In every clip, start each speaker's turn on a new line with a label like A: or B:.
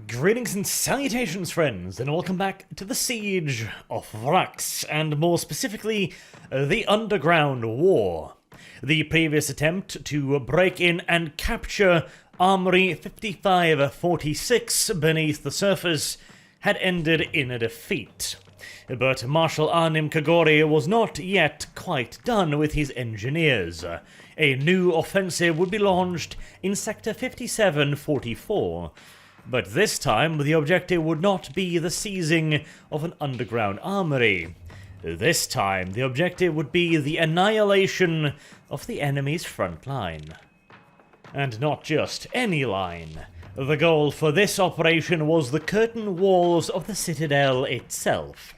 A: Greetings and salutations, friends, and welcome back to the Siege of Vraks, and more specifically, the Underground War. The previous attempt to break in and capture Armory 5546 beneath the surface had ended in a defeat. But Marshal Kagoris was not yet quite done with his engineers. A new offensive would be launched in Sector 5744. But this time, the objective would not be the seizing of an underground armory. This time, the objective would be the annihilation of the enemy's front line. And not just any line. The goal for this operation was the curtain walls of the citadel itself.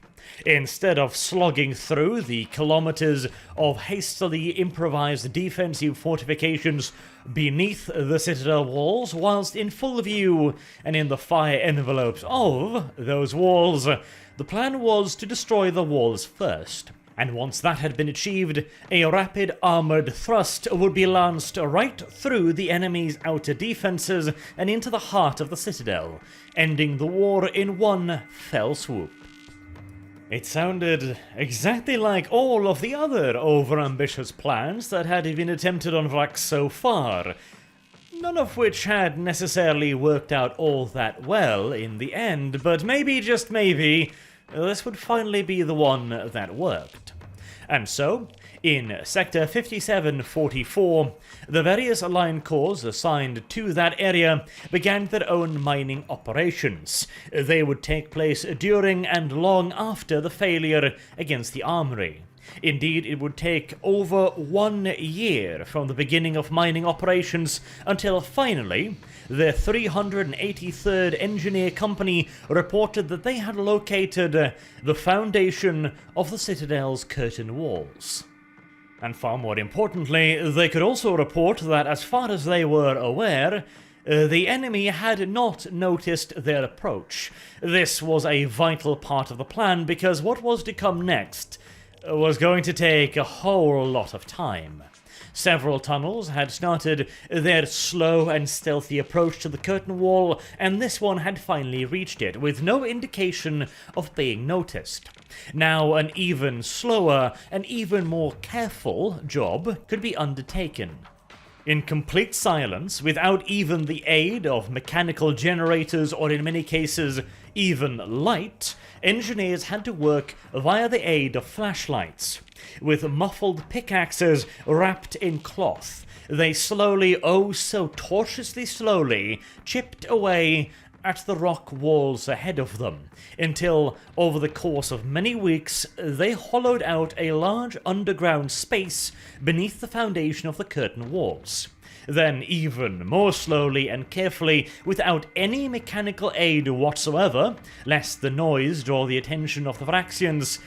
A: Instead of slogging through the kilometers of hastily improvised defensive fortifications beneath the citadel walls, whilst in full view and in the fire envelopes of those walls, the plan was to destroy the walls first. And once that had been achieved, a rapid armoured thrust would be lanced right through the enemy's outer defences and into the heart of the citadel, ending the war in one fell swoop. It sounded exactly like all of the other overambitious plans that had been attempted on Vraks so far, none of which had necessarily worked out all that well in the end, but maybe, just maybe, this would finally be the one that worked. And so, in Sector 5744, the various line corps assigned to that area began their own mining operations. They would take place during and long after the failure against the armory. Indeed, it would take over 1 year from the beginning of mining operations until finally, the 383rd Engineer Company reported that they had located the foundation of the Citadel's curtain walls. And far more importantly, they could also report that as far as they were aware, the enemy had not noticed their approach. This was a vital part of the plan because what was to come next was going to take a whole lot of time. Several tunnels had started their slow and stealthy approach to the curtain wall, and this one had finally reached it, with no indication of being noticed. Now an even slower and even more careful job could be undertaken. In complete silence, without even the aid of mechanical generators or in many cases even light, engineers had to work via the aid of flashlights. With muffled pickaxes wrapped in cloth, they slowly, oh so tortuously slowly, chipped away at the rock walls ahead of them, until, over the course of many weeks, they hollowed out a large underground space beneath the foundation of the curtain walls. Then, even more slowly and carefully, without any mechanical aid whatsoever, lest the noise draw the attention of the Vraksians,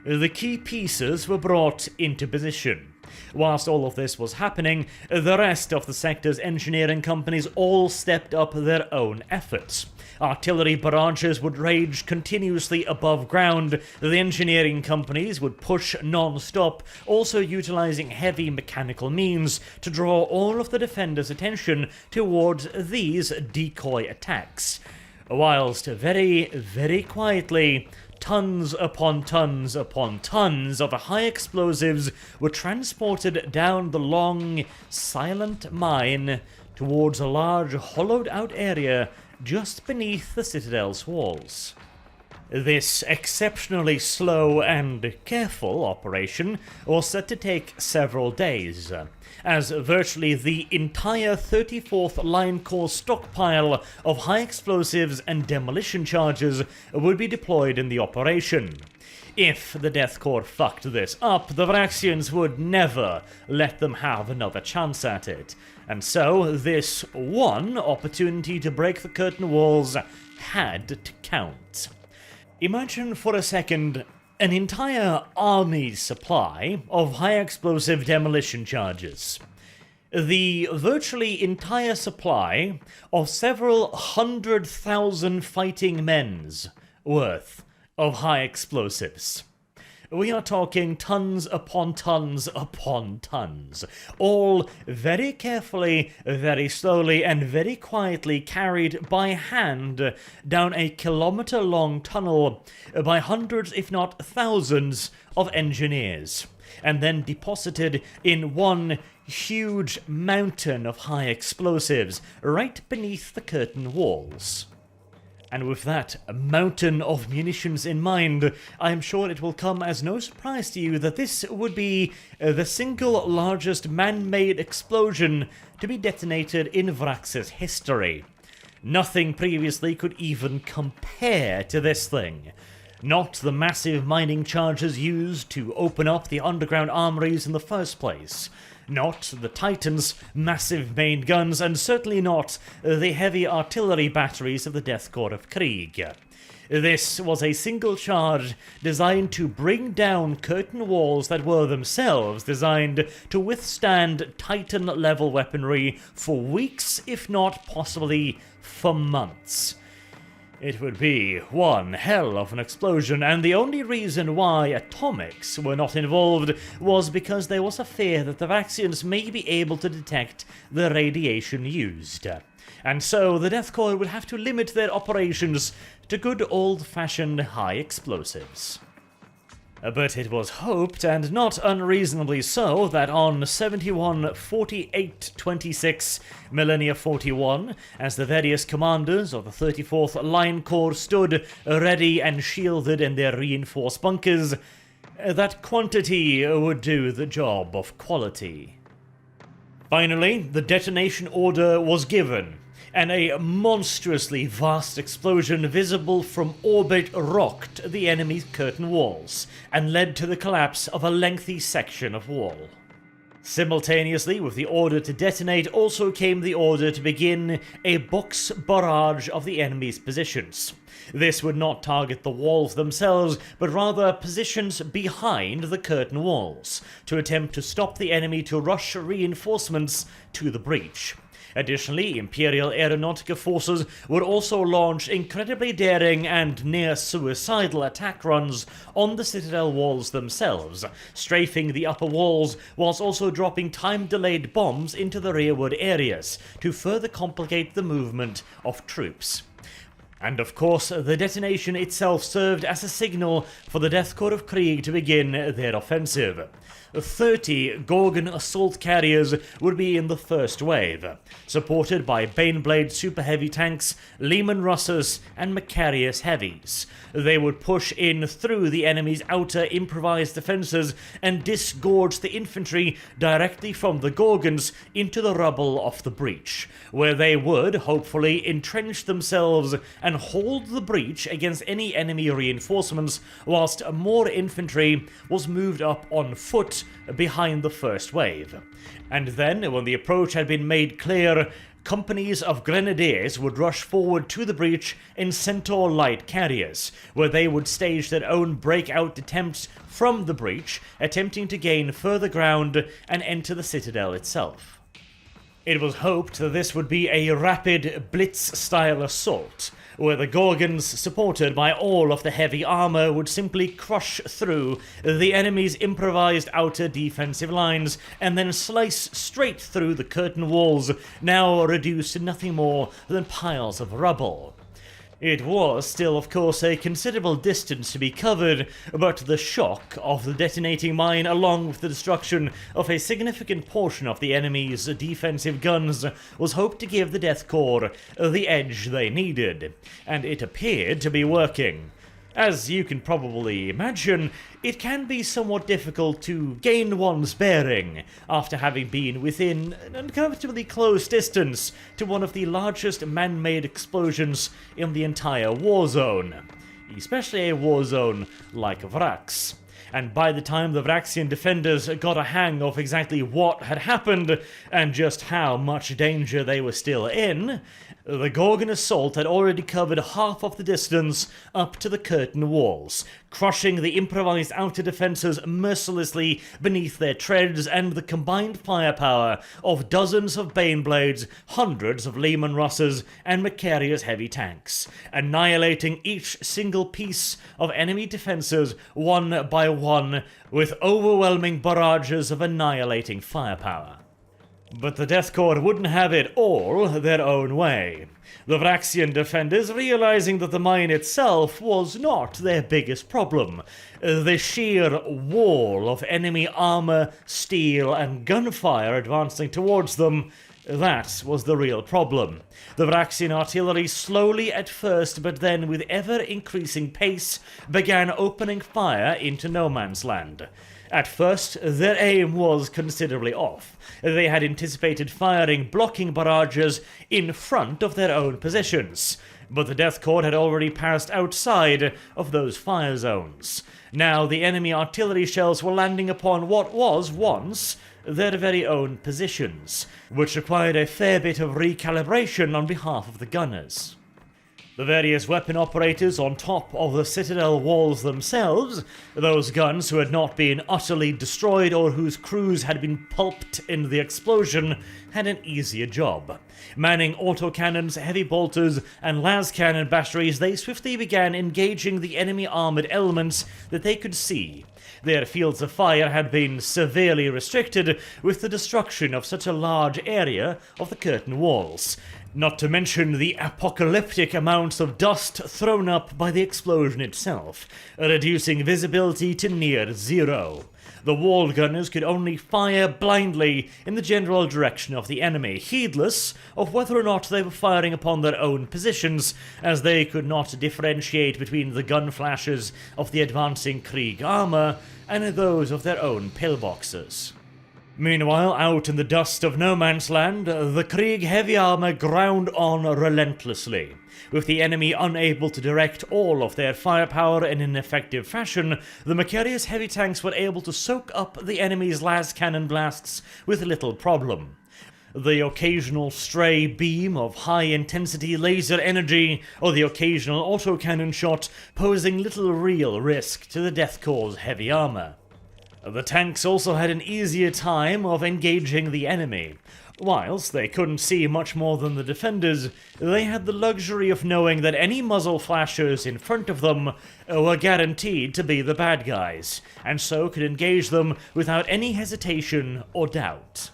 A: the key pieces were brought into position. Whilst all of this was happening, the rest of the sector's engineering companies all stepped up their own efforts. Artillery barrages would rage continuously above ground, the engineering companies would push non-stop, also utilizing heavy mechanical means to draw all of the defenders' attention towards these decoy attacks. Whilst very, very quietly, tons upon tons upon tons of high explosives were transported down the long, silent mine towards a large hollowed-out area just beneath the citadel's walls. This exceptionally slow and careful operation was set to take several days, as virtually the entire 34th Line Corps stockpile of high explosives and demolition charges would be deployed in the operation. If the Death Korps fucked this up, the Vraksians would never let them have another chance at it. And so, this one opportunity to break the curtain walls had to count. Imagine for a second an entire army's supply of high explosive demolition charges. The virtually entire supply of several 100,000 fighting men's worth of high explosives. We are talking tons upon tons upon tons, all very carefully, very slowly, and very quietly carried by hand down a kilometre-long tunnel by hundreds, if not thousands, of engineers, and then deposited in one huge mountain of high explosives right beneath the curtain walls. And with that mountain of munitions in mind, I am sure it will come as no surprise to you that this would be the single largest man-made explosion to be detonated in Vraks' history. Nothing previously could even compare to this thing. Not the massive mining charges used to open up the underground armories in the first place. Not the Titans' massive main guns, and certainly not the heavy artillery batteries of the Death Korps of Krieg. This was a single charge designed to bring down curtain walls that were themselves designed to withstand Titan-level weaponry for weeks, if not possibly for months. It would be one hell of an explosion, and the only reason why atomics were not involved was because there was a fear that the Vraksians may be able to detect the radiation used. And so the Death Korps would have to limit their operations to good old-fashioned high explosives. But it was hoped, and not unreasonably so, that on 71-48-26 Millennia 41, as the various commanders of the 34th Line Corps stood ready and shielded in their reinforced bunkers, that quantity would do the job of quality. Finally, the detonation order was given, and a monstrously vast explosion visible from orbit rocked the enemy's curtain walls, and led to the collapse of a lengthy section of wall. Simultaneously with the order to detonate also came the order to begin a box barrage of the enemy's positions. This would not target the walls themselves, but rather positions behind the curtain walls, to attempt to stop the enemy to rush reinforcements to the breach. Additionally, Imperial Aeronautica forces would also launch incredibly daring and near-suicidal attack runs on the citadel walls themselves, strafing the upper walls whilst also dropping time-delayed bombs into the rearward areas to further complicate the movement of troops. And of course, the detonation itself served as a signal for the Death Korps of Krieg to begin their offensive. 30 Gorgon assault carriers would be in the first wave, supported by Baneblade super heavy tanks, Lehman Russers, and Macarius heavies. They would push in through the enemy's outer improvised defences and disgorge the infantry directly from the Gorgons into the rubble of the breach, where they would hopefully entrench themselves and hold the breach against any enemy reinforcements, whilst more infantry was moved up on foot behind the first wave. And then, when the approach had been made clear, companies of grenadiers would rush forward to the breach in Centaur light carriers, where they would stage their own breakout attempts from the breach, attempting to gain further ground and enter the citadel itself. It was hoped that this would be a rapid blitz-style assault, where the Gorgons, supported by all of the heavy armor, would simply crush through the enemy's improvised outer defensive lines and then slice straight through the curtain walls, now reduced to nothing more than piles of rubble. It was still, of course, a considerable distance to be covered, but the shock of the detonating mine, along with the destruction of a significant portion of the enemy's defensive guns, was hoped to give the Death Korps the edge they needed, and it appeared to be working. As you can probably imagine, it can be somewhat difficult to gain one's bearing after having been within an uncomfortably close distance to one of the largest man-made explosions in the entire war zone, especially a war zone like Vraks. And by the time the Vraksian defenders got a hang of exactly what had happened and just how much danger they were still in, The Gorgon assault had already covered half of the distance up to the curtain walls, crushing the improvised outer defences mercilessly beneath their treads, and the combined firepower of dozens of Baneblades, hundreds of Lehman Russes, and Macarius heavy tanks, annihilating each single piece of enemy defences one by one with overwhelming barrages of annihilating firepower. But the Death Korps wouldn't have it all their own way. The Vraksian defenders, realizing that the mine itself was not their biggest problem, the sheer wall of enemy armor, steel, and gunfire advancing towards them, that was the real problem. The Vraksian artillery slowly at first, but then with ever-increasing pace, began opening fire into no man's land. At first, their aim was considerably off. They had anticipated firing blocking barrages in front of their own positions, but the Death Korps had already passed outside of those fire zones. Now the enemy artillery shells were landing upon what was once their very own positions, which required a fair bit of recalibration on behalf of the gunners. The various weapon operators on top of the citadel walls themselves, those guns who had not been utterly destroyed or whose crews had been pulped in the explosion, had an easier job. Manning autocannons, heavy bolters, and las cannon batteries, they swiftly began engaging the enemy armoured elements that they could see. Their fields of fire had been severely restricted with the destruction of such a large area of the curtain walls, not to mention the apocalyptic amounts of dust thrown up by the explosion itself, reducing visibility to near zero. The wall gunners could only fire blindly in the general direction of the enemy, heedless of whether or not they were firing upon their own positions, as they could not differentiate between the gun flashes of the advancing Krieg armour and those of their own pillboxes. Meanwhile, out in the dust of no man's land, the Krieg heavy armour ground on relentlessly. With the enemy unable to direct all of their firepower in an effective fashion, the Macarius heavy tanks were able to soak up the enemy's las cannon blasts with little problem. The occasional stray beam of high-intensity laser energy, or the occasional autocannon shot, posing little real risk to the Death Korps' heavy armour. The tanks also had an easier time of engaging the enemy. Whilst they couldn't see much more than the defenders, they had the luxury of knowing that any muzzle flashers in front of them were guaranteed to be the bad guys, and so could engage them without any hesitation or doubt.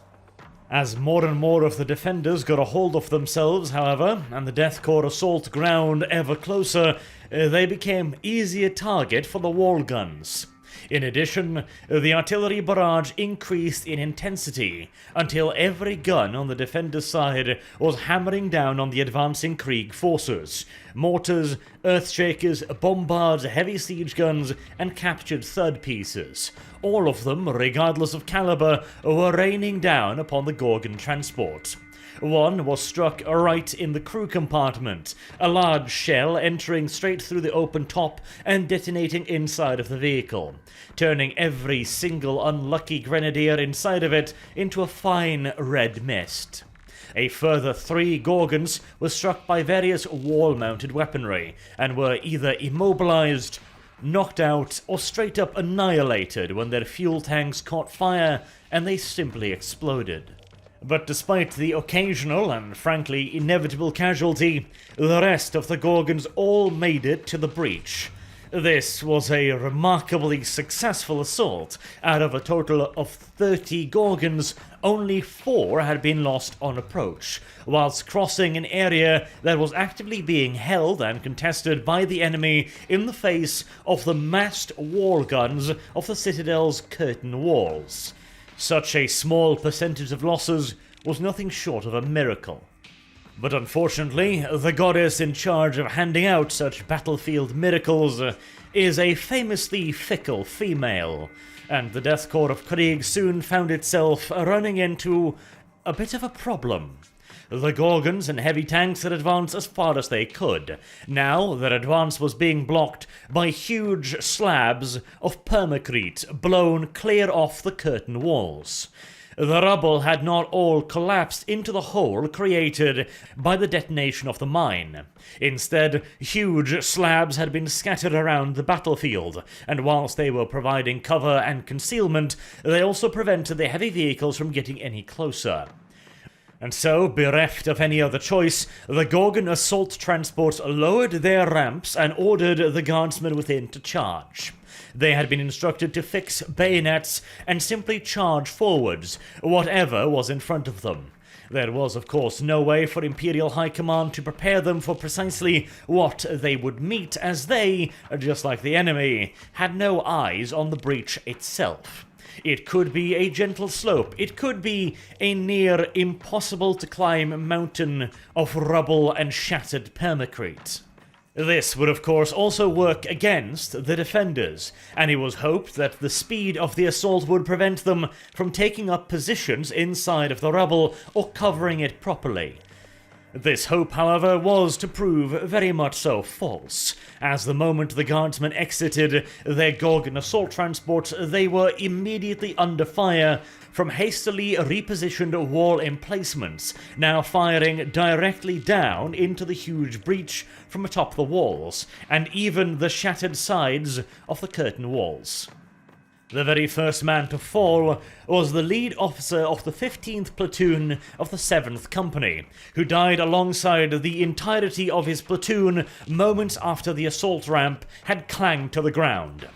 A: As more and more of the defenders got a hold of themselves, however, and the Death Korps assault ground ever closer, they became easier target for the wall guns. In addition, the artillery barrage increased in intensity until every gun on the defender's side was hammering down on the advancing Krieg forces. Mortars, earthshakers, bombards, heavy siege guns, and captured third pieces. All of them, regardless of caliber, were raining down upon the Gorgon transport. One was struck right in the crew compartment, a large shell entering straight through the open top and detonating inside of the vehicle, turning every single unlucky grenadier inside of it into a fine red mist. A further 3 Gorgons were struck by various wall-mounted weaponry, and were either immobilized, knocked out, or straight up annihilated when their fuel tanks caught fire and they simply exploded. But despite the occasional and frankly inevitable casualty, the rest of the Gorgons all made it to the breach. This was a remarkably successful assault. Out of a total of 30 Gorgons, only 4 had been lost on approach, whilst crossing an area that was actively being held and contested by the enemy in the face of the massed wall guns of the Citadel's curtain walls. Such a small percentage of losses was nothing short of a miracle. But unfortunately, the goddess in charge of handing out such battlefield miracles is a famously fickle female, and the Death Korps of Krieg soon found itself running into a bit of a problem. The Gorgons and heavy tanks had advanced as far as they could. Now their advance was being blocked by huge slabs of permacrete blown clear off the curtain walls. The rubble had not all collapsed into the hole created by the detonation of the mine. Instead, huge slabs had been scattered around the battlefield, and whilst they were providing cover and concealment, they also prevented the heavy vehicles from getting any closer. And so, bereft of any other choice, the Gorgon assault transports lowered their ramps and ordered the guardsmen within to charge. They had been instructed to fix bayonets and simply charge forwards, whatever was in front of them. There was, of course, no way for Imperial High Command to prepare them for precisely what they would meet, as they, just like the enemy, had no eyes on the breach itself. It could be a gentle slope, it could be a near impossible to climb mountain of rubble and shattered permacrete. This would of course also work against the defenders, and it was hoped that the speed of the assault would prevent them from taking up positions inside of the rubble or covering it properly. This hope, however, was to prove very much so false, as the moment the guardsmen exited their Gorgon assault transports, they were immediately under fire from hastily repositioned wall emplacements, now firing directly down into the huge breach from atop the walls, and even the shattered sides of the curtain walls. The very first man to fall was the lead officer of the 15th platoon of the 7th Company, who died alongside the entirety of his platoon moments after the assault ramp had clanged to the ground.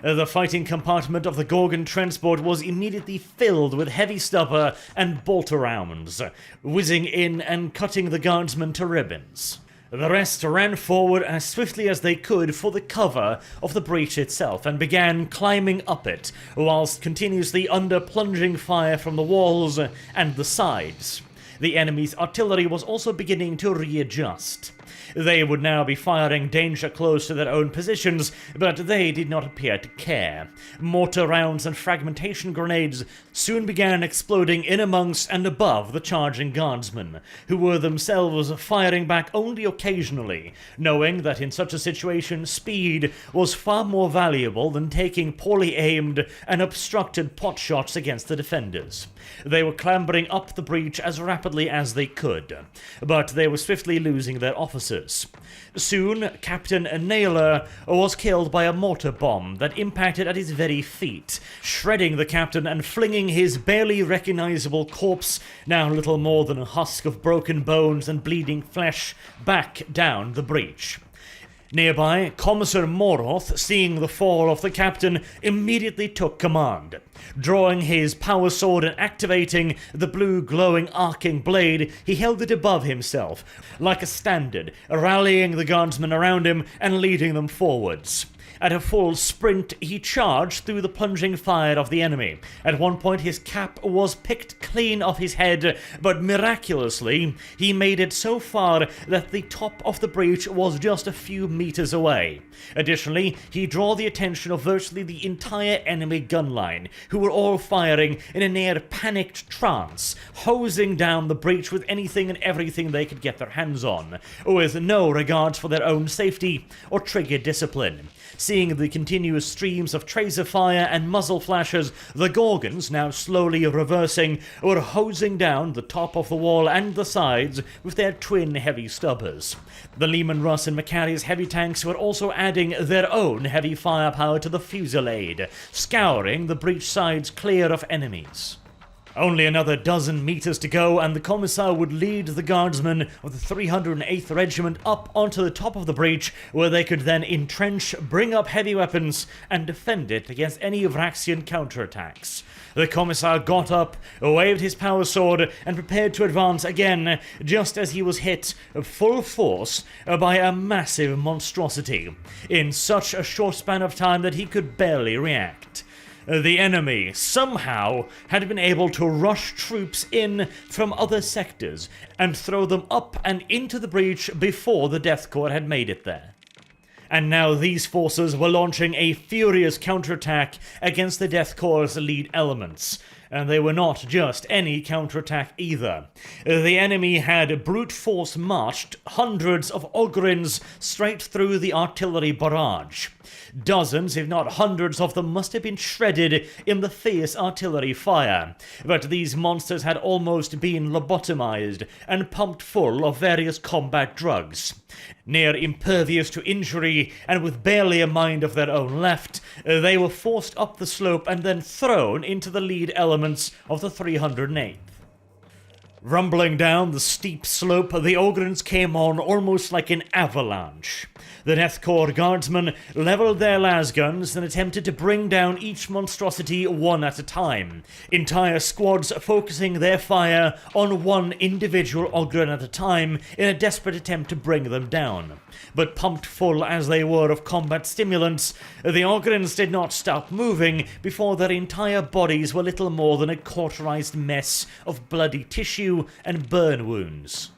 A: The fighting compartment of the Gorgon transport was immediately filled with heavy stubber and bolter rounds, whizzing in and cutting the guardsmen to ribbons. The rest ran forward as swiftly as they could for the cover of the breach itself and began climbing up it, whilst continuously under plunging fire from the walls and the sides. The enemy's artillery was also beginning to readjust. They would now be firing danger close to their own positions, but they did not appear to care. Mortar rounds and fragmentation grenades soon began exploding in amongst and above the charging guardsmen, who were themselves firing back only occasionally, knowing that in such a situation speed was far more valuable than taking poorly aimed and obstructed pot shots against the defenders. They were clambering up the breach as rapidly as they could, but they were swiftly losing their officers. Soon, Captain Naylor was killed by a mortar bomb that impacted at his very feet, shredding the captain and flinging his barely recognizable corpse, now little more than a husk of broken bones and bleeding flesh, back down the breach. Nearby, Commissar Moroth, seeing the fall of the captain, immediately took command. Drawing his power sword and activating the blue glowing arcing blade, he held it above himself, like a standard, rallying the guardsmen around him and leading them forwards. At a full sprint, he charged through the plunging fire of the enemy. At one point, his cap was picked clean off his head, but miraculously, he made it so far that the top of the breach was just a few meters away. Additionally, he drew the attention of virtually the entire enemy gun line, who were all firing in a near panicked trance, hosing down the breach with anything and everything they could get their hands on, with no regards for their own safety or trigger discipline. Seeing the continuous streams of tracer fire and muzzle flashes, the Gorgons, now slowly reversing, were hosing down the top of the wall and the sides with their twin heavy stubbers. The Lehman Russ and Macari's heavy tanks were also adding their own heavy firepower to the fusillade, scouring the breach sides clear of enemies. Only another dozen meters to go, and the Commissar would lead the guardsmen of the 308th Regiment up onto the top of the breach, where they could then entrench, bring up heavy weapons, and defend it against any Vraksian counterattacks. The Commissar got up, waved his power sword, and prepared to advance again, just as he was hit full force by a massive monstrosity, in such a short span of time that he could barely react. The enemy, somehow, had been able to rush troops in from other sectors and throw them up and into the breach before the Death Korps had made it there. And now these forces were launching a furious counterattack against the Death Korps' lead elements. And they were not just any counterattack either. The enemy had brute force marched hundreds of Ogrins straight through the artillery barrage. Dozens, if not hundreds of them must have been shredded in the fierce artillery fire, but these monsters had almost been lobotomized and pumped full of various combat drugs. Near impervious to injury and with barely a mind of their own left, they were forced up the slope and then thrown into the lead elements of the 308th. Rumbling down the steep slope, the Ogrins came on almost like an avalanche. The Death Korps guardsmen levelled their lasguns and attempted to bring down each monstrosity one at a time, entire squads focusing their fire on one individual Ogrin at a time in a desperate attempt to bring them down. But pumped full as they were of combat stimulants, the Ogrins did not stop moving before their entire bodies were little more than a cauterized mess of bloody tissue and burn wounds.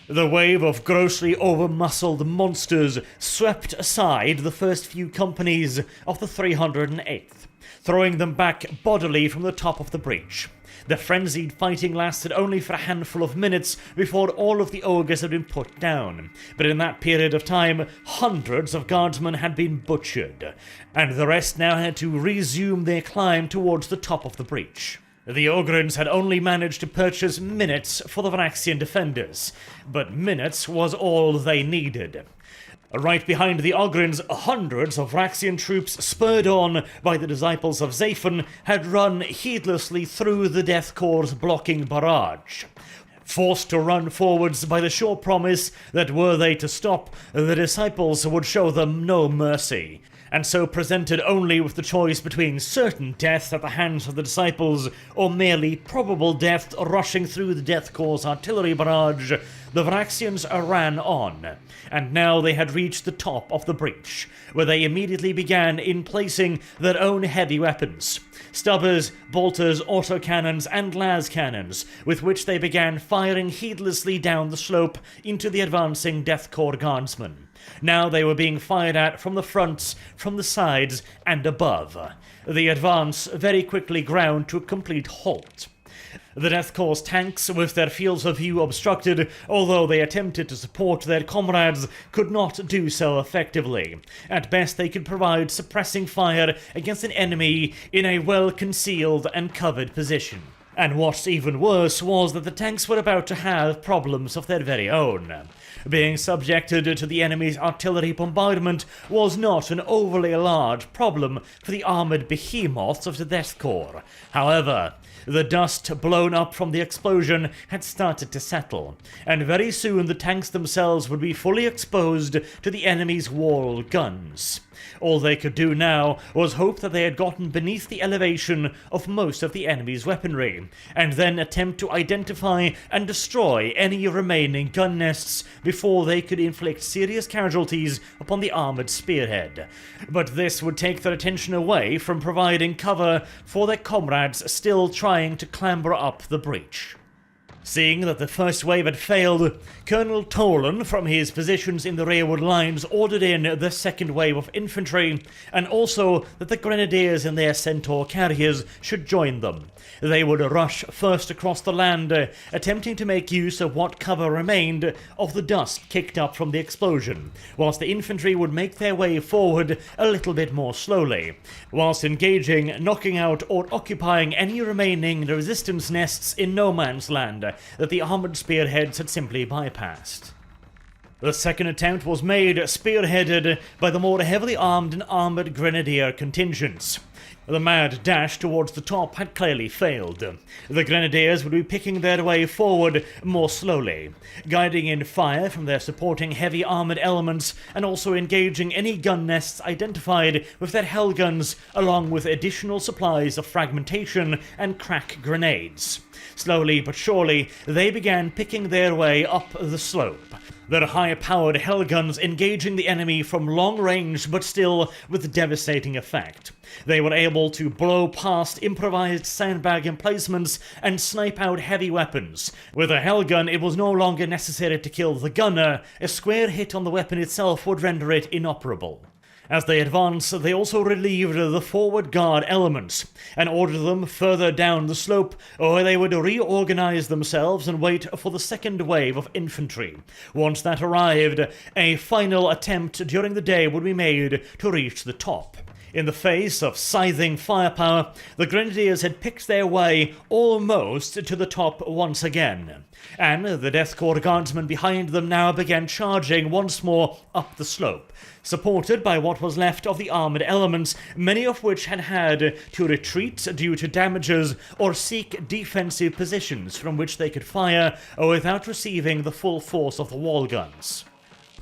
A: The wave of grossly over-muscled monsters swept aside the first few companies of the 308th, throwing them back bodily from the top of the breach. The frenzied fighting lasted only for a handful of minutes before all of the ogres had been put down, but in that period of time, hundreds of guardsmen had been butchered, and the rest now had to resume their climb towards the top of the breach. The Ogrins had only managed to purchase minutes for the Vraksian defenders, but minutes was all they needed. Right behind the Ogrins, hundreds of Vraksian troops, spurred on by the disciples of Zaphon, had run heedlessly through the Death Korps' blocking barrage. Forced to run forwards by the sure promise that were they to stop, the disciples would show them no mercy, and so presented only with the choice between certain death at the hands of the disciples or merely probable death rushing through the Death Korps' artillery barrage, the Vraksians ran on, and now they had reached the top of the breach, where they immediately began in placing their own heavy weapons. Stubbers, bolters, autocannons, and las cannons, with which they began firing heedlessly down the slope into the advancing Death Korps guardsmen. Now they were being fired at from the fronts, from the sides, and above. The advance very quickly ground to a complete halt. The Death Korps tanks, with their fields of view obstructed, although they attempted to support their comrades, could not do so effectively. At best they could provide suppressing fire against an enemy in a well-concealed and covered position. And what's even worse was that the tanks were about to have problems of their very own. Being subjected to the enemy's artillery bombardment was not an overly large problem for the armoured behemoths of the Death Korps. However, the dust blown up from the explosion had started to settle, and very soon the tanks themselves would be fully exposed to the enemy's wall guns. All they could do now was hope that they had gotten beneath the elevation of most of the enemy's weaponry, and then attempt to identify and destroy any remaining gun nests before they could inflict serious casualties upon the armoured spearhead. But this would take their attention away from providing cover for their comrades still trying to clamber up the breach. Seeing that the first wave had failed, Colonel Tolan, from his positions in the rearward lines, ordered in the second wave of infantry, and also that the grenadiers and their centaur carriers should join them. They would rush first across the land, attempting to make use of what cover remained of the dust kicked up from the explosion, whilst the infantry would make their way forward a little bit more slowly, whilst engaging, knocking out or occupying any remaining resistance nests in no man's land that the armoured spearheads had simply bypassed. The second attempt was made, spearheaded by the more heavily armed and armoured grenadier contingents. The mad dash towards the top had clearly failed. The grenadiers would be picking their way forward more slowly, guiding in fire from their supporting heavy armoured elements and also engaging any gun nests identified with their hell guns, along with additional supplies of fragmentation and crack grenades. Slowly but surely, they began picking their way up the slope, their high-powered hell guns engaging the enemy from long range but still with devastating effect. They were able to blow past improvised sandbag emplacements and snipe out heavy weapons. With a hell gun, it was no longer necessary to kill the gunner. A square hit on the weapon itself would render it inoperable. As they advanced, they also relieved the forward guard elements and ordered them further down the slope, where they would reorganize themselves and wait for the second wave of infantry. Once that arrived, a final attempt during the day would be made to reach the top. In the face of scything firepower, the Grenadiers had picked their way almost to the top once again, and the Death Korps guardsmen behind them now began charging once more up the slope, supported by what was left of the armoured elements, many of which had had to retreat due to damages or seek defensive positions from which they could fire without receiving the full force of the wall guns.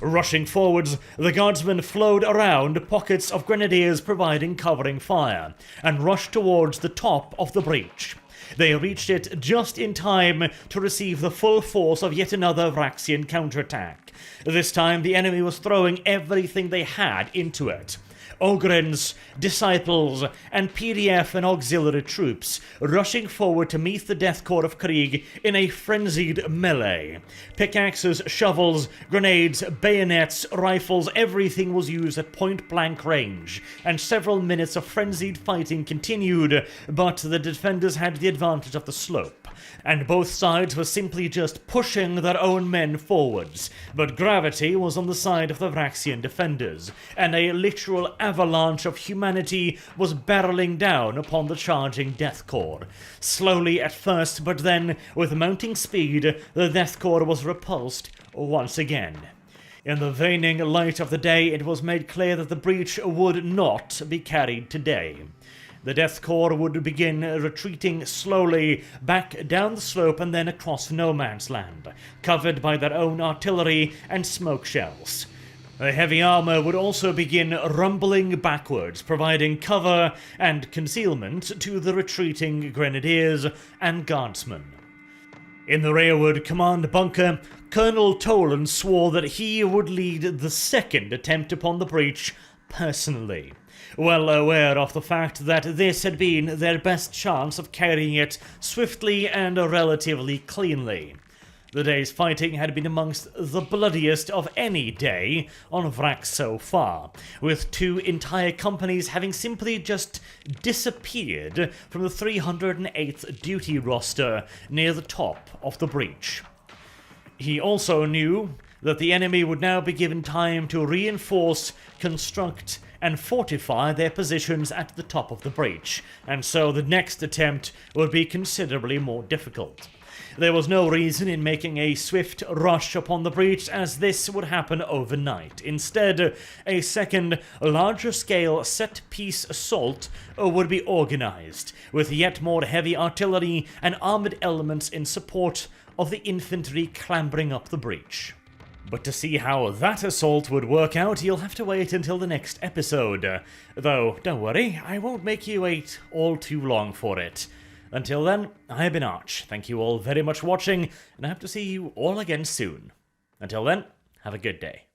A: Rushing forwards, the guardsmen flowed around pockets of Grenadiers providing covering fire, and rushed towards the top of the breach. They reached it just in time to receive the full force of yet another Vraksian counterattack. This time the enemy was throwing everything they had into it. Ogrins, disciples, and PDF and auxiliary troops rushing forward to meet the Death Korps of Krieg in a frenzied melee. Pickaxes, shovels, grenades, bayonets, rifles, everything was used at point-blank range, and several minutes of frenzied fighting continued, but the defenders had the advantage of the slope, and both sides were simply just pushing their own men forwards. But gravity was on the side of the Vraksian defenders, and a literal avalanche of humanity was barreling down upon the charging Death Korps. Slowly at first, but then, with mounting speed, the Death Korps was repulsed once again. In the waning light of the day, it was made clear that the breach would not be carried today. The Death Korps would begin retreating slowly back down the slope and then across no man's land, covered by their own artillery and smoke shells. The heavy armor would also begin rumbling backwards, providing cover and concealment to the retreating Grenadiers and Guardsmen. In the rearward command bunker, Colonel Tolan swore that he would lead the second attempt upon the breach personally, well aware of the fact that this had been their best chance of carrying it swiftly and relatively cleanly. The day's fighting had been amongst the bloodiest of any day on Vraks so far, with 2 entire companies having simply just disappeared from the 308th duty roster near the top of the breach. He also knew that the enemy would now be given time to reinforce, construct, and fortify their positions at the top of the breach, and so the next attempt would be considerably more difficult. There was no reason in making a swift rush upon the breach, as this would happen overnight. Instead, a second, larger-scale set-piece assault would be organized, with yet more heavy artillery and armored elements in support of the infantry clambering up the breach. But to see how that assault would work out, you'll have to wait until the next episode. Though, don't worry, I won't make you wait all too long for it. Until then, I've been Arch. Thank you all very much for watching, and I hope to see you all again soon. Until then, have a good day.